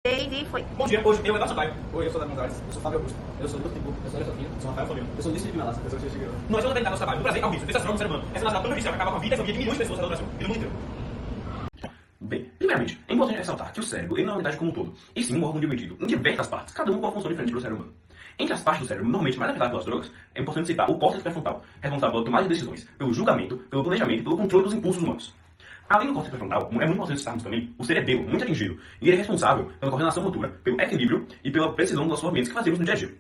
E foi. Bom dia, hoje eu, Eduardo Sampaio. Oi, eu sou da Gonzalez. Eu sou Fábio Augusto. Eu sou do Tibu. Eu sou da Sofia. Eu sou Rafael Fabiano. Eu sou do Felipe Melassa. Eu sou o Chico. Nós vamos apresentar nosso trabalho do prazer ao vício, desse astrônomo do ser humano. Essa nacional tão judicial que acaba com a vida e a família de milhões de pessoas no Brasil e no mundo inteiro. Bem, primeiramente, é importante ressaltar que o cérebro ele não é uma unidade como um todo, e sim um órgão dividido em diversas partes, cada um com uma função diferente do cérebro humano. Entre as partes do cérebro normalmente mais afetadas pelas drogas, é importante citar o córtex pré-frontal, responsável pela tomada de decisões, pelo julgamento, pelo planejamento e pelo controle dos impulsos humanos. Além do córtex pré-frontal, é muito importante citarmos também o cerebelo, muito atingido, e ele é responsável pela coordenação motora, pelo equilíbrio e pela precisão dos nossos movimentos que fazemos no dia a dia.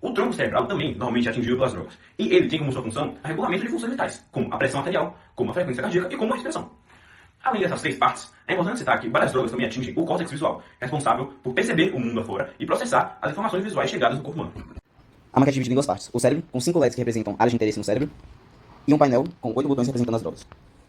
O tronco cerebral também normalmente é atingido pelas drogas, e ele tem como sua função o regulamento de funções vitais, como a pressão arterial, como a frequência cardíaca e como a respiração. Além dessas três partes, é importante citar que várias drogas também atingem o córtex visual, responsável por perceber o mundo afora e processar as informações visuais chegadas no corpo humano. A maquete é dividida em duas partes: o cérebro, com 5 LEDs que representam áreas de interesse no cérebro, e um painel com 8 botões representando as drogas.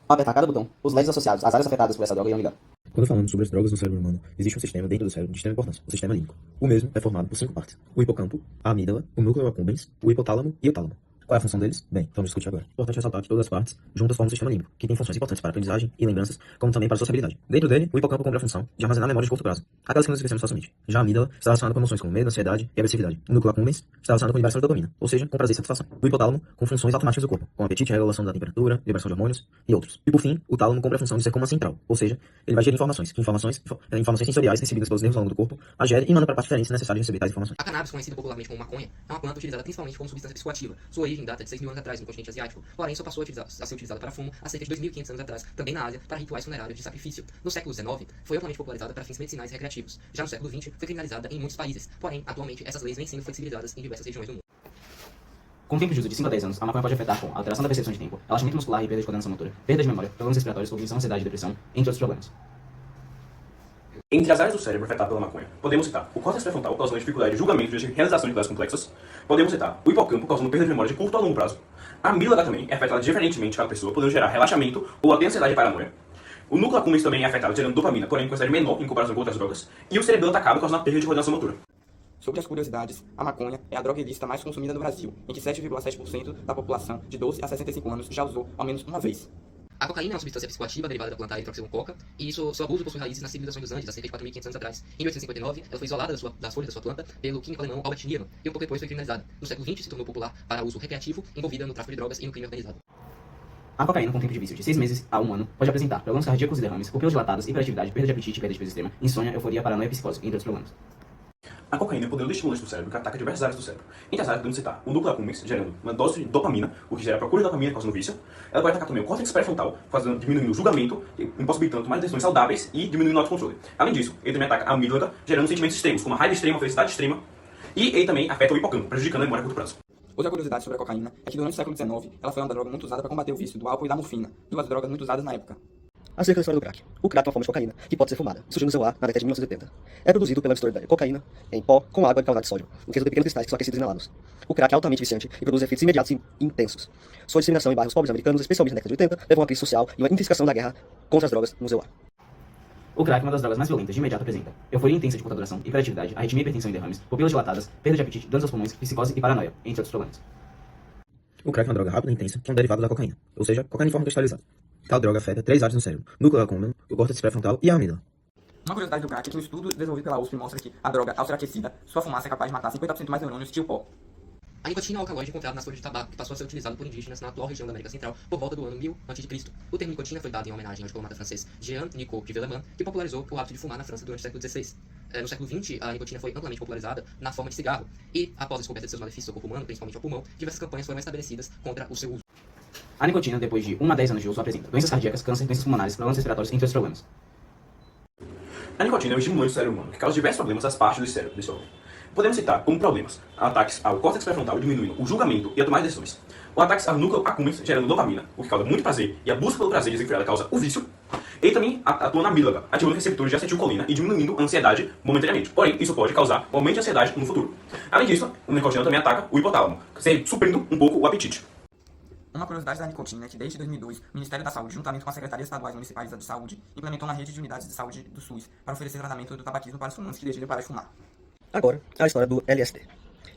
Ao apertar cada botão, os LEDs associados às áreas afetadas por essa droga irão ligar. Quando falamos sobre as drogas no cérebro humano, existe um sistema dentro do cérebro de extrema importância, o sistema límbico. O mesmo é formado por 5 partes: o hipocampo, a amígdala, o núcleo accumbens, o hipotálamo e o tálamo. Qual é a função deles? Bem, vamos discutir agora. Importante ressaltar que todas as partes juntas formam o sistema límbico, que tem funções importantes para a aprendizagem e lembranças, como também para a sociabilidade. Dentro dele, o hipocampo cumpre a função de armazenar memórias de curto prazo, aquelas que nos esquecemos facilmente. Já a amígdala está relacionada com emoções como medo, ansiedade e agressividade. O núcleo accumbens está relacionado com liberação de dopamina, ou seja, com prazer e satisfação. O hipotálamo com funções automáticas do corpo, como apetite, regulação da temperatura, liberação de hormônios e outros. E por fim, o tálamo cumpre a função de ser como uma central, ou seja, ele vai gerir informações sensoriais recebidas pelos nervos ao longo do corpo, a gere e manda para partes diferentes necessárias de receber tais informações. A cannabis, conhecida popularmente como maconha, é uma planta utilizada principalmente como substância psicoativa. Sua origem data de 6 mil anos atrás no continente asiático, porém só passou a ser utilizada para fumo há cerca de 2.500 anos atrás, também na Ásia, para rituais funerários de sacrifício. No século XIX, foi amplamente popularizada para fins medicinais e recreativos. Já no século XX, foi criminalizada em muitos países, porém, atualmente, essas leis vêm sendo flexibilizadas em diversas regiões do mundo. Com o tempo de uso de 5 a 10 anos, a maconha pode afetar com alteração da percepção de tempo, relaxamento muscular e perda de coordenação motora, perda de memória, problemas respiratórios, cognição, ansiedade e depressão, entre outros problemas. Entre as áreas do cérebro afetadas pela maconha, podemos citar o córtex pré-frontal, causando dificuldade de julgamento e de realização de ideias complexas. Podemos citar o hipocampo, causando perda de memória de curto a longo prazo. A amígdala também é afetada diferentemente cada pessoa, podendo gerar relaxamento ou até ansiedade e paranoia. O núcleo accumbens também é afetado, gerando dopamina, porém com quantidade menor em comparação com outras drogas. E o cerebelo atacado, causando a perda de coordenação motora. Sobre as curiosidades, a maconha é a droga ilícita mais consumida no Brasil, em que 7,7% da população de 12 a 65 anos já usou ao menos uma vez. A cocaína é uma substância psicoativa derivada da planta Erythrocylum coca, e seu abuso possui raízes nas civilizações dos Andes, há cerca de 4.500 anos atrás. Em 1859, ela foi isolada das folhas da sua planta pelo químico alemão Albert Niemann, e um pouco depois foi criminalizada. No século XX, se tornou popular para uso recreativo, envolvida no tráfico de drogas e no crime organizado. A cocaína, com tempo de vício de 6 meses a 1 ano, pode apresentar problemas cardíacos e derrames, pupilas dilatadas, hiperatividade, perda de apetite, perda de peso extrema, insônia, euforia, paranoia e psicose, entre outros problemas. A cocaína é um poderoso estimulante do cérebro que ataca diversas áreas do cérebro. Entre as áreas podemos citar o núcleo accumbens, gerando uma dose de dopamina, o que gera a procura de dopamina causando vício. Ela pode atacar também o córtex pré-frontal, diminuindo o julgamento, impossibilitando tomar decisões saudáveis e diminuindo o autocontrole. Além disso, ele também ataca a amígdala, gerando sentimentos extremos, como a raiva extrema, a felicidade extrema. E ele também afeta o hipocampo, prejudicando a memória a curto prazo. Outra curiosidade sobre a cocaína é que durante o século XIX, ela foi uma droga muito usada para combater o vício do álcool e da morfina, duas drogas muito usadas na época. Acerca da história do crack. O crack é uma forma de cocaína, que pode ser fumada, surgiu no celular na década de 1980. É produzido pela mistura de cocaína em pó com água e carbonato de sódio, em que resulta pequenos cristais que são aquecidos e inalados. O crack é altamente viciante e produz efeitos imediatos e intensos. Sua disseminação em bairros pobres americanos, especialmente na década de 80, levou a uma crise social e uma intensificação da guerra contra as drogas no celular. O crack é uma das drogas mais violentas de imediato apresenta euforia intensa de curta duração, hiperatividade, arritmia, hipertensão e derrames, pupilas dilatadas, perda de apetite, danos aos pulmões, psicose e paranoia, entre outros problemas. O crack é uma droga rápida e intensa, que é um derivado da cocaína, ou seja, cocaína em forma cristalizada. Tal droga afeta 3 áreas no cérebro: núcleo accumbens, o córtex pré-frontal e a amígdala. Uma curiosidade do crack é que um estudo desenvolvido pela USP mostra que a droga, ao ser aquecida, sua fumaça é capaz de matar 50% mais neurônios que o pó. A nicotina é um alcaloide encontrado nas folhas de tabaco, que passou a ser utilizado por indígenas na atual região da América Central por volta do ano 1000 a.C. O termo nicotina foi dado em homenagem ao diplomata francês Jean-Nicot de Villemin, que popularizou o hábito de fumar na França durante o século XVI. No século XX, a nicotina foi amplamente popularizada na forma de cigarro, e após a descoberta de seus malefícios ao corpo humano, principalmente ao pulmão, diversas campanhas foram estabelecidas contra o seu uso. A nicotina, depois de 1 a 10 anos de uso, apresenta doenças cardíacas, câncer, doenças pulmonares, problemas respiratórios, entre outros problemas. A nicotina é um estimulante do cérebro humano, que causa diversos problemas às partes do cérebro desse órgão. Podemos citar como problemas ataques ao córtex pré-frontal, diminuindo o julgamento e a tomada de decisões. O ataque ao núcleo accumbens, gerando dopamina, o que causa muito prazer, e a busca pelo prazer desenfreada causa o vício. Ele também atua na amígdala, ativando receptores de acetilcolina e diminuindo a ansiedade momentaneamente. Porém, isso pode causar um aumento de ansiedade no futuro. Além disso, a nicotina também ataca o hipotálamo, suprindo um pouco o apetite. Uma curiosidade da nicotina é que desde 2002, o Ministério da Saúde, juntamente com as Secretarias Estaduais Municipais de Saúde, implementou uma rede de unidades de saúde do SUS para oferecer tratamento do tabaquismo para os fumantes que desejam parar de fumar. Agora, a história do LSD.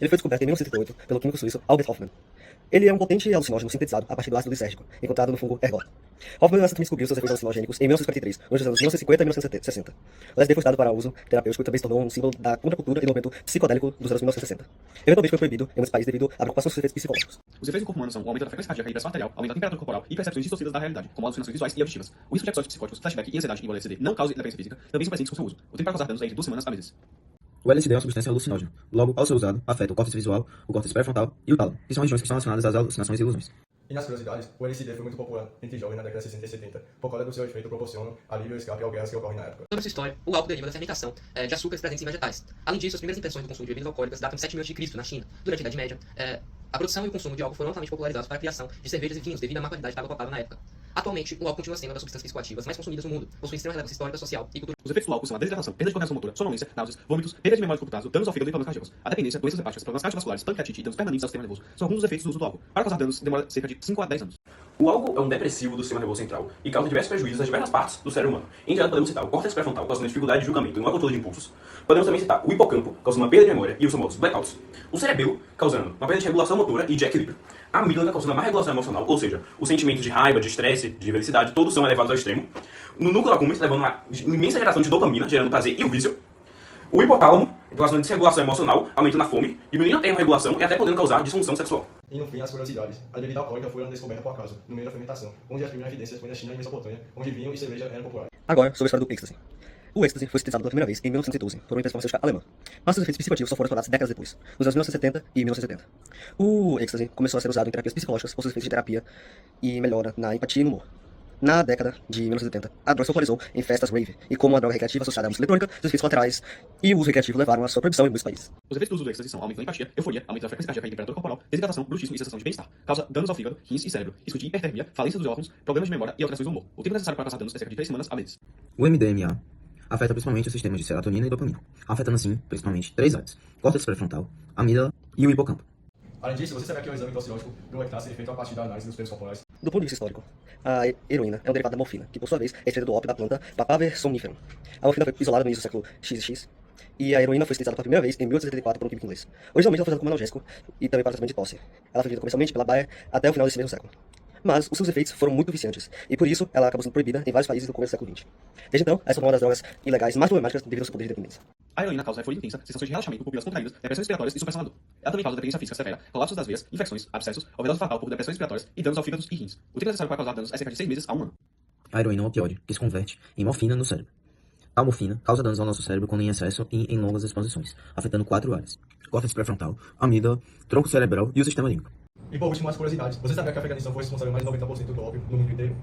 Ele foi descoberto em 1938 pelo químico suíço Albert Hofmann. Ele é um potente alucinógeno sintetizado a partir do ácido lisérgico, encontrado no fungo ergot. Hoffman também descobriu seus efeitos alucinogênicos em 1943, nos anos 1950 e 1960. O LSD foi estudado para uso terapêutico e também se tornou um símbolo da contracultura e do movimento psicodélico dos anos 1960. Eventualmente foi proibido em muitos países devido à preocupação com seus efeitos psicológicos. Os efeitos no corpo humano são o aumento da frequência cardíaca e pressão arterial, aumento da temperatura corporal e percepções distorcidas da realidade, como alucinações visuais e auditivas. O risco de episódios psicóticos, flashback e ansiedade envolvendo LSD não causa dependência física, também são presentes com seu uso. O tempo para causar danos é entre 2 semanas a meses. O LSD é uma substância alucinógena. Logo, ao ser usado, afeta o córtex visual, o córtex pré-frontal e o tálamo, que são regiões que estão relacionadas às alucinações e ilusões. E nas curiosidades, o LSD foi muito popular entre jovens na década de 60 e 70, por causa do seu efeito proporciona alívio e escape ao guerras que ocorrem na época. Sobre sua história, o álcool deriva da fermentação de açúcares presentes em vegetais. Além disso, as primeiras intenções do consumo de bebidas alcoólicas datam de 7.000 a.C. na China. Durante a Idade Média, a produção e o consumo de álcool foram amplamente popularizados para a criação de cervejas e vinhos devido à má qualidade da água potável na época. Atualmente, o álcool continua sendo uma das substâncias psicoativas mais consumidas no mundo, possui extrema relevância histórica, social e cultural. Os efeitos do álcool são a desidratação, perda de coordenação motora, sonolência, náuseas, vômitos, perda de memória de curto prazo, danos ao fígado e problemas cardíacos. A dependência, doenças hepáticas, problemas cardiovasculares, pancreatite e danos permanentes ao sistema nervoso são alguns dos efeitos do uso do álcool. Para causar danos, demora cerca de 5 a 10 anos. O álcool é um depressivo do sistema nervoso central e causa diversos prejuízos às diversas partes do cérebro humano. Entre elas, podemos citar o córtex pré-frontal, causando dificuldade de julgamento e mau controle de impulsos. Podemos também citar o hipocampo, causando uma perda de memória e os famosos blackouts. O cerebelo, causando uma perda de regulação motora e de equilíbrio. A amígdala, causando uma má regulação emocional, ou seja, os sentimentos de raiva, de estresse, de felicidade, todos são elevados ao extremo. No núcleo accumbens, levando a uma imensa geração de dopamina, gerando prazer e o vício. O hipotálamo, causando desregulação emocional, aumentando a fome, diminuindo a termorregulação e até podendo causar disfunção sexual. E no fim, as curiosidades. A bebida alcoólica foi uma descoberta por acaso, no meio da fermentação, onde as primeiras evidências foi na China e Mesopotâmia, onde vinho e cerveja eram populares. Agora, sobre a história do êxtase. O êxtase foi sintetizado pela primeira vez em 1912 por uma empresa farmacêutica alemã, mas seus efeitos psicoativos só foram explorados décadas depois, nos anos 1970 e 1970. O êxtase começou a ser usado em terapias psicológicas por seus efeitos de terapia e melhora na empatia e no humor. Na década de 1970, a droga se popularizou em festas rave, e como uma droga recreativa associada à música eletrônica, seus efeitos colaterais e o uso recreativo levaram à sua proibição em muitos países. Os efeitos do uso do êxtase são aumento da empatia, euforia, aumento da frequência cardíaca e temperatura corporal, desidratação, bruxismo e sensação de bem-estar. Causa danos ao fígado, rins e cérebro, risco de hipertermia, falência dos órgãos, problemas de memória e alterações do humor. O tempo necessário para causar danos é cerca de 3 semanas a meses. O MDMA afeta principalmente os sistemas de serotonina e dopamina, afetando assim, principalmente, 3 áreas: córtex pré-frontal, amígdala e o hipocampo. Além disso, você sabe que o exame toxicológico do ecstasy é feito a partir da análise dos pesos corporais. Do ponto de vista histórico, a heroína é um derivado da morfina, que por sua vez é extraída do ópio da planta Papaver somniferum. A morfina foi isolada no início do século XX, e a heroína foi sintetizada pela primeira vez em 1874 por um químico inglês. Originalmente ela foi usada como analgésico e também para tratamento de tosse. Ela foi vendida comercialmente pela Bayer até o final desse mesmo século. Mas os seus efeitos foram muito viciantes, e por isso ela acabou sendo proibida em vários países no começo do século XX. Desde então, ela se tornou uma das drogas ilegais mais problemáticas devido ao seu poder de dependência. A heroína causa euforia intensa, sensações de relaxamento, pupilas contraídas, depressões respiratórias e supressão da dor. Ela também causa dependência física severa, colapsos das veias, infecções, abscessos, overdose fatal por depressões respiratórias e danos ao fígado e rins. O tempo necessário para causar danos é cerca de 6 meses a 1 ano. A heroína é um opioide, que se converte em morfina no cérebro. A morfina causa danos ao nosso cérebro quando em excesso e em longas exposições, afetando 4 áreas: córtex pré-frontal, amígdala, tronco cerebral e o sistema límbico. E por último, as curiosidades. Você sabia que a Afeganistão foi responsável por mais de 90% do ópio no mundo inteiro?